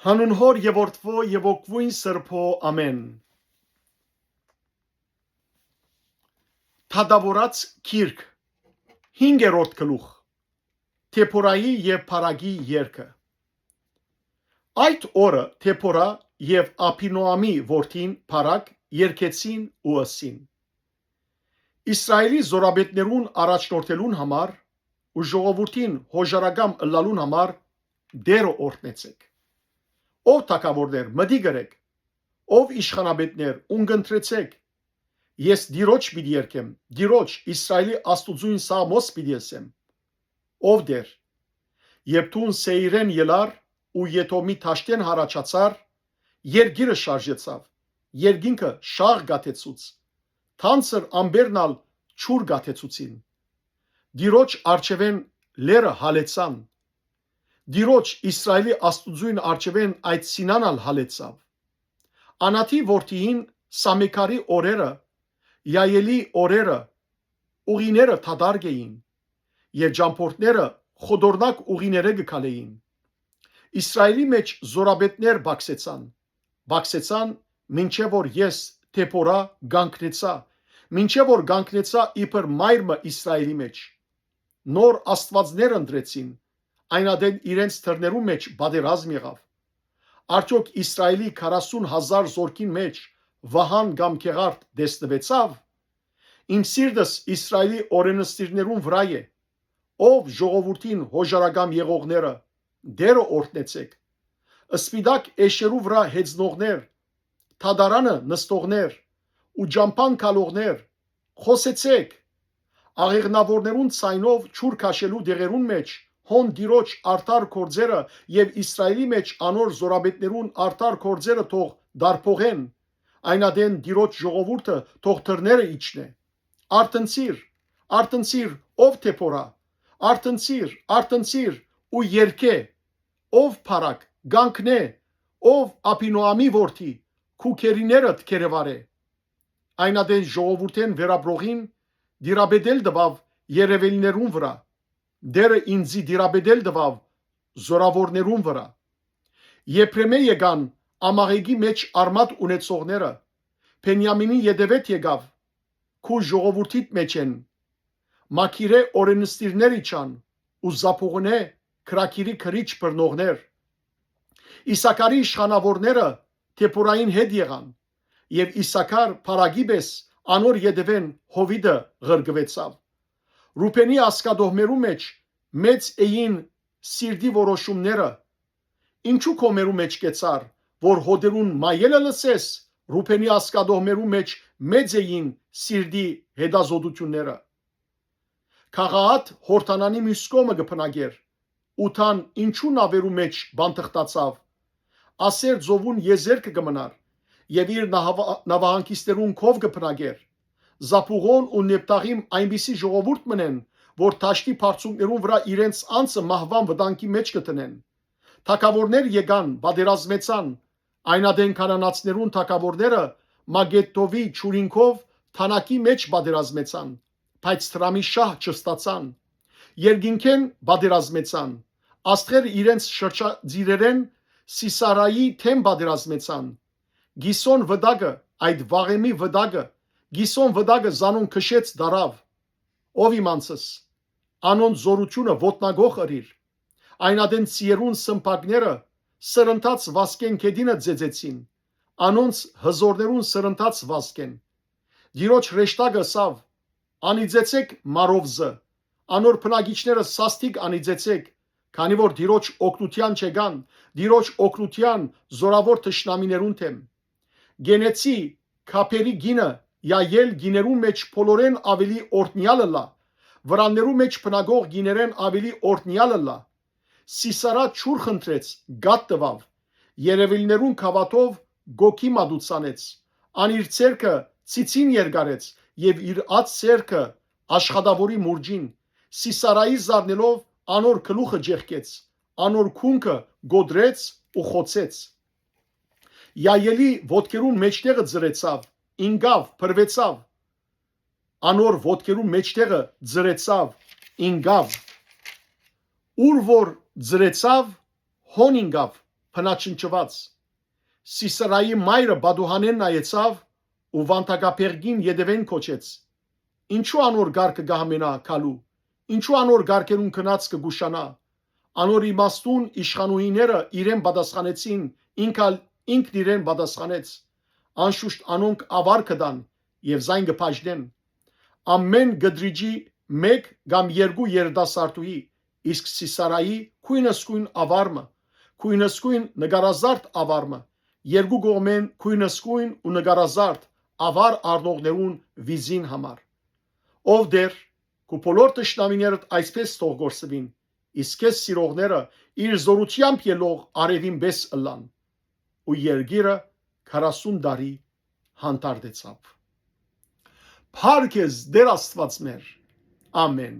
Հանուն Հոր եւ Որդվո եւ Օգվույն Սրբո ամեն։ Թադավորած Քիրք 5-րդ գլուխ Թեփորայի եւ Փարագի երգը։ Այդ օրը Թեփորա եւ Ափինոամի որդին Փարագ երգեցին ու ասին. Իսրայելի զորաբետներուն առաջնորդելուն համար ու ժողովրդին հոժարագամ ըլլալուն համար դերը օրհնեցեք։ Ով թագավորներ, մտի գրեք, ով իշխանաբետներ, ունգընտրեցեք, ես դիրոջ պիտի երգեմ, դիրոջ Իսրայելի աստուծույն Սամոս պիտի ասեմ, ով դեր, եւ տուն Սեյրեն ելար ու Եթոմի թաշտեն հարաճացար, երգիրը շարժեցավ, երգինքը շաղ գաթեցուց, թանցր ամբերնալ չուր գաթեցուցին, դիրոջ արջևեն լերը հալեցան, Դիրոջ Իսրայելի աստուծույն արջևեն այդ սինանալ հալեցավ։ Անաթի որդիին Սամեքարի օրերը, Յայելի օրերը, ուղիները թադարգ էին, եւ ջամփորդները խոդորնակ ուղիները գքալեին։ Իսրայելի մեջ զորաբետներ բաքսեցան, մինչև որ ես Թեփորա գանքնեցա, մինչև որ գանքնեցա իբր մայրմը Իսրայելի մեջ։ Նոր աստվածներ ընտրեցին, այնադեն իրենց թռներու մեջ բادرազմ եղավ։ Արդյոք Իսրայելի 40,000 զորքին մեջ վահան կամ քեղարդ դեսնվեցավ։ Իմ սիրտս Իսրայելի օրենսդիրներուն վրա է, ով ժողովրդին հոժարագամ եղողները, դերը օրհնեցեք։ Սպիտակ էշերու վրա հեծնողներ, թադարանը նստողներ ու ջամփան քալողներ, խոսեցեք։ Աղեղնավորներուն ցայնով չուր քաշելու դեղերուն մեջ հոն դիրոջ արդար կորձերը եւ Իսրայելի մեջ անոր զորաբետներուն արդար կորձերը թող դարփողեն, այնադեն դիրոջ ժողովուրդը թող թռները իջնե։ Արտնցիր, ով Թեփորա, արտնցիր ու երգե, ով Փարագ, գանքնե, ով Ափինոամի որդի, քուքերիներդ կերևարե։ Այնադեն ժողովուրդեն վերաբրողին դիրաբեդել դվավ երևելիներուն վրա։ Դերը ինձի դիրաբեդել դվավ զորավորներուն վրա։ Եփրեմե եկան ամաղեգի մեջ արմատ ունեցողները, Փենյամինի յետևետ եկավ, քու ժողովրդիդ մեջ են, Մաքիրե օրենսդիրներ իջան ու Զափողնե քրակիրի քրիչ բռնողներ։ Իսաքարի իշխանավորները Թեփորային հետ եղան, եւ Իսաքար Փարագի պես անոր յետևեն Հովիդը ղրգվեցավ։ Ռուբենի ասկադոհմերու մեջ մեծ էին սիրդի որոշումները։ Ինչու կոմերու մեջ կեցար, որ հոդերուն մայելը լսես, Ռուբենի ասկադոհմերու մեջ մեծ էին սիրդի հետազոտությունները։ Քաղաատ հորտանանի մյուս կողմը գփնագեր, ուտան ինչու նավերու մեջ բանտղտացավ, ասեր ծովուն եզերքը կմնար, եւ իր նավահանգիստերուն քով գփնագեր։ Զապուղոն ու Նեպտաղիմ այնպիսի ժողովուրդ մնեն, որ թաշտի բարձունքներուն վրա իրենց անձը մահվան վտանգի մեջ կտնեն։ Թագավորներ եկան, բادرազմեցան, այնադեն կանանացներուն թագավորները Մագետովի ճուրինքով թանակի մեջ բادرազմեցան, բայց Թրամի շահ չստացան։ Երգինքեն բادرազմեցան, աստղերը իրենց շրջածիրերեն Սիսարայի թեմ բادرազմեցան։ Գիսոն վդագը, այդ վաղեմի վդագը, Գիսոն վդագը զանոն քշեց դարավ, ով իմանցս, անոն զորությունը ոտնագող ըրիր, այնադեն սիերուն սմպակները սրընթաց վասկեն կեդինը ձեծեցին, անոնց հզորներուն սրընթաց վասկեն, դիրոջ ռեշտագը սավ, անիձեցեք մարովզը, անոր փնագիչները սաստիկ անիձեցեք, քանի որ դիրոջ օգնության չեկան, դիրոջ օգնության զորավոր թշնամիներուն թեմ, գենեցի քապերի գինը Յայել գիներու մեջ փոլորեն ավելի օրտնյալը լա, վրաններու մեջ փնագող գիներեն ավելի օրտնյալը լա, Սիսարա չուր խնդրեց, գատ տվավ, երևելիներուն քավաթով գոքի մադուցանեց, անիր ցերկը ցիցին երգարեց եւ իր ած ցերկը աշխատավորի մուրջին, Սիսարայի զարնելով անոր գլուխը ջեղկեց, անոր քունքը գոդրեց ու խոցեց։ Յայելի ոտքերուն մեջտեղը ձրեցավ, ինգավ, փրվեցավ, անոր ոտքերու մեջտեղը ձրեցավ, ինգավ, ուր որ ձրեցավ, հոն ինգավ, փնաչնչված։ Սիսարայի մայրը Բադուհանեն նայեցավ ու վանտակապերգին Եդևեն կոչեց։ Ինչու անոր գարկը գահմենա քալու, ինչու անոր գարկերուն քնած կգուշանա։ Անոր իմաստուն իշխանուհիները իրեն պատասխանեցին, ինքն իրեն պատասխանեց։ Անշուշտ անոնք ավար կդան եւ զայն կփաժնեն։ Ամեն գդրիջի մեկ կամ երկու երդասարտուհի, իսկ Սիսարայի քույնսկույն ավարմը, քույնսկույն նկարազարդ ավարմը, երկու կողմեն քույնսկույն ու նկարազարդ ավար առնողներուն վիզին համար։ Ով դեր քու բոլոր տշնամիներդ այսպես թող գործվին, իսկ ես սիրողները իր զորությամբ ելող արևին պես ըլլան։ Ու երգիրը 40 տարի հանդարտեցավ։ Փառք ես Տեր Աստված մեր։ Ամեն։